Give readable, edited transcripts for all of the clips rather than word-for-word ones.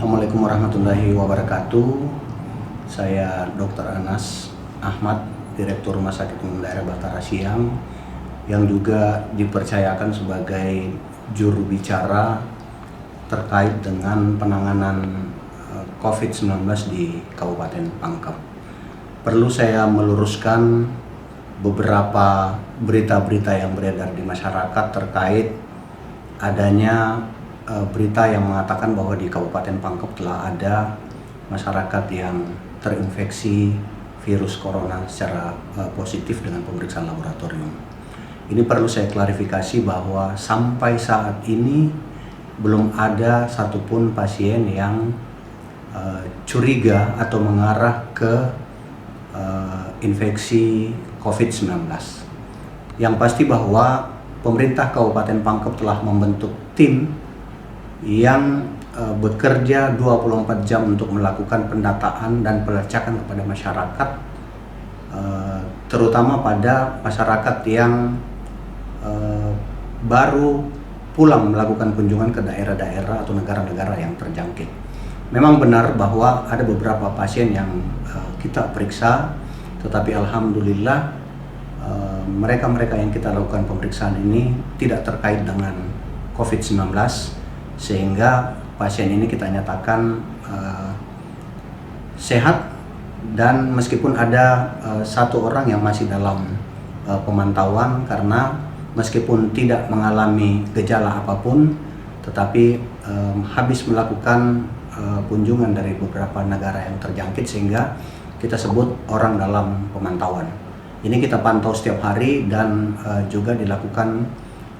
Assalamualaikum warahmatullahi wabarakatuh. Saya Dr. Anas Ahmad, Direktur Rumah Sakit Umum Daerah Batara Siang, yang juga dipercayakan sebagai juru bicara terkait dengan penanganan COVID-19 di Kabupaten Pangkep. Perlu saya meluruskan beberapa berita-berita yang beredar di masyarakat terkait adanya berita yang mengatakan bahwa di Kabupaten Pangkep telah ada masyarakat yang terinfeksi virus corona secara positif dengan pemeriksaan laboratorium. Ini perlu saya klarifikasi bahwa sampai saat ini belum ada satupun pasien yang curiga atau mengarah ke infeksi COVID-19. Yang pasti bahwa pemerintah Kabupaten Pangkep telah membentuk tim yang bekerja 24 jam untuk melakukan pendataan dan pelacakan kepada masyarakat, terutama pada masyarakat yang baru pulang melakukan kunjungan ke daerah-daerah atau negara-negara yang terjangkit. Memang benar bahwa ada beberapa pasien yang kita periksa, tetapi alhamdulillah mereka-mereka yang kita lakukan pemeriksaan ini tidak terkait dengan COVID-19, sehingga pasien ini kita nyatakan sehat, dan meskipun ada satu orang yang masih dalam pemantauan karena meskipun tidak mengalami gejala apapun, tetapi habis melakukan kunjungan dari beberapa negara yang terjangkit, sehingga kita sebut orang dalam pemantauan. Ini kita pantau setiap hari dan juga dilakukan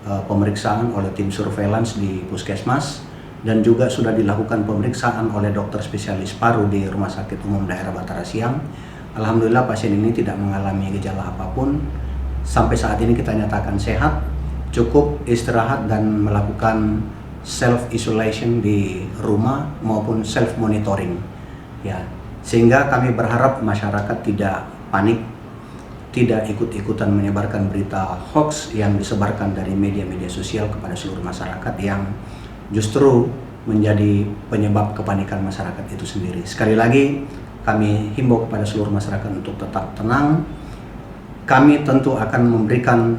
pemeriksaan oleh tim surveillance di Puskesmas, dan juga sudah dilakukan pemeriksaan oleh dokter spesialis paru di Rumah Sakit Umum Daerah Batara Siang. Alhamdulillah pasien ini tidak mengalami gejala apapun. Sampai saat ini kita nyatakan sehat, cukup istirahat dan melakukan self isolation di rumah maupun self monitoring. Ya, sehingga kami berharap masyarakat tidak panik, tidak ikut-ikutan menyebarkan berita hoax yang disebarkan dari media-media sosial kepada seluruh masyarakat yang justru menjadi penyebab kepanikan masyarakat itu sendiri. Sekali lagi kami himbau kepada seluruh masyarakat untuk tetap tenang. Kami tentu akan memberikan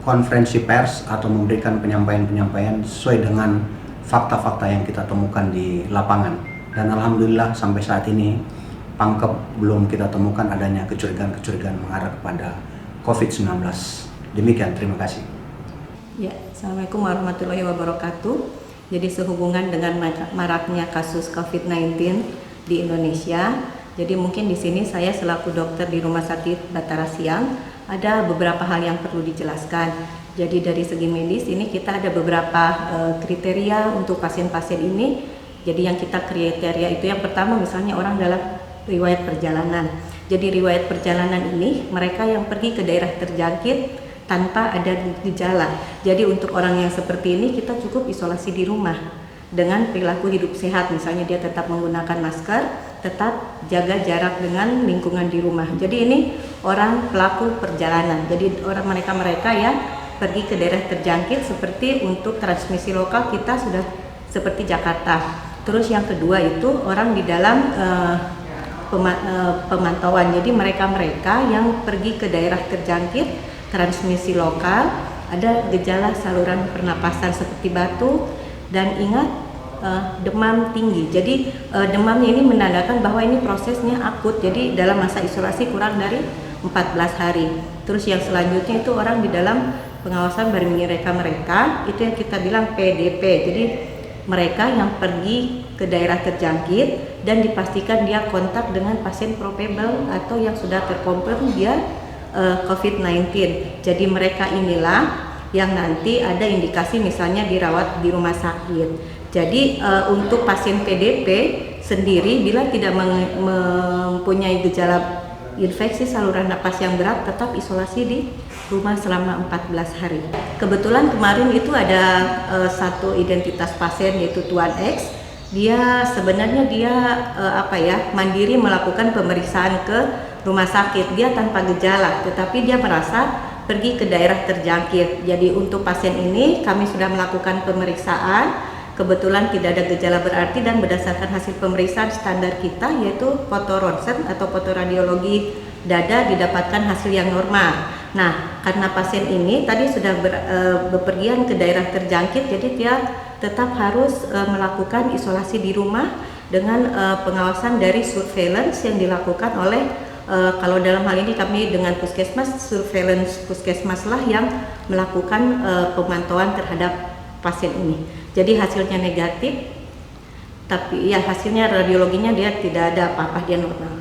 konferensi pers atau memberikan penyampaian-penyampaian sesuai dengan fakta-fakta yang kita temukan di lapangan. Dan alhamdulillah sampai saat ini Pangkep belum kita temukan adanya kecurigaan-kecurigaan mengarah kepada COVID-19. Demikian, terima kasih. Ya, Assalamualaikum warahmatullahi wabarakatuh. Jadi sehubungan dengan maraknya kasus COVID-19 di Indonesia, jadi mungkin di sini saya selaku dokter di Rumah Sakit Batara Siang ada beberapa hal yang perlu dijelaskan. Jadi dari segi medis ini kita ada beberapa kriteria untuk pasien-pasien ini. Jadi yang kita kriteria itu yang pertama misalnya orang dalam riwayat perjalanan. Jadi riwayat perjalanan ini mereka yang pergi ke daerah terjangkit tanpa ada gejala. Jadi untuk orang yang seperti ini kita cukup isolasi di rumah dengan perilaku hidup sehat. Misalnya dia tetap menggunakan masker, tetap jaga jarak dengan lingkungan di rumah. Jadi ini orang pelaku perjalanan. Jadi orang mereka yang pergi ke daerah terjangkit, seperti untuk transmisi lokal kita sudah seperti Jakarta. Terus yang kedua itu orang di dalam pemantauan. Jadi mereka yang pergi ke daerah terjangkit transmisi lokal, ada gejala saluran pernapasan seperti batuk, dan ingat demam tinggi. Jadi demamnya ini menandakan bahwa ini prosesnya akut, jadi dalam masa isolasi kurang dari 14 hari. Terus yang selanjutnya itu orang di dalam pengawasan dari mereka itu yang kita bilang PDP. Jadi mereka yang pergi ke daerah terjangkit dan dipastikan dia kontak dengan pasien probable atau yang sudah terkonfirm dia COVID-19. Jadi mereka inilah yang nanti ada indikasi misalnya dirawat di rumah sakit. Jadi untuk pasien PDP sendiri bila tidak mempunyai gejala infeksi saluran napas yang berat, tetap isolasi di rumah selama 14 hari. Kebetulan kemarin itu ada satu identitas pasien yaitu Tuan X. Dia sebenarnya mandiri melakukan pemeriksaan ke rumah sakit. Dia tanpa gejala, tetapi dia merasa pergi ke daerah terjangkit. Jadi untuk pasien ini kami sudah melakukan pemeriksaan kebetulan tidak ada gejala berarti dan berdasarkan hasil pemeriksaan standar kita yaitu foto ronsen atau foto radiologi dada didapatkan hasil yang normal. Nah, karena pasien ini tadi sudah bepergian ke daerah terjangkit, jadi dia tetap harus melakukan isolasi di rumah dengan pengawasan dari surveillance yang dilakukan oleh kalau dalam hal ini kami dengan puskesmas, surveillance puskesmas lah yang melakukan pemantauan terhadap pasien ini. Jadi hasilnya negatif, tapi ya hasilnya radiologinya dia tidak ada apa-apa, dia normal.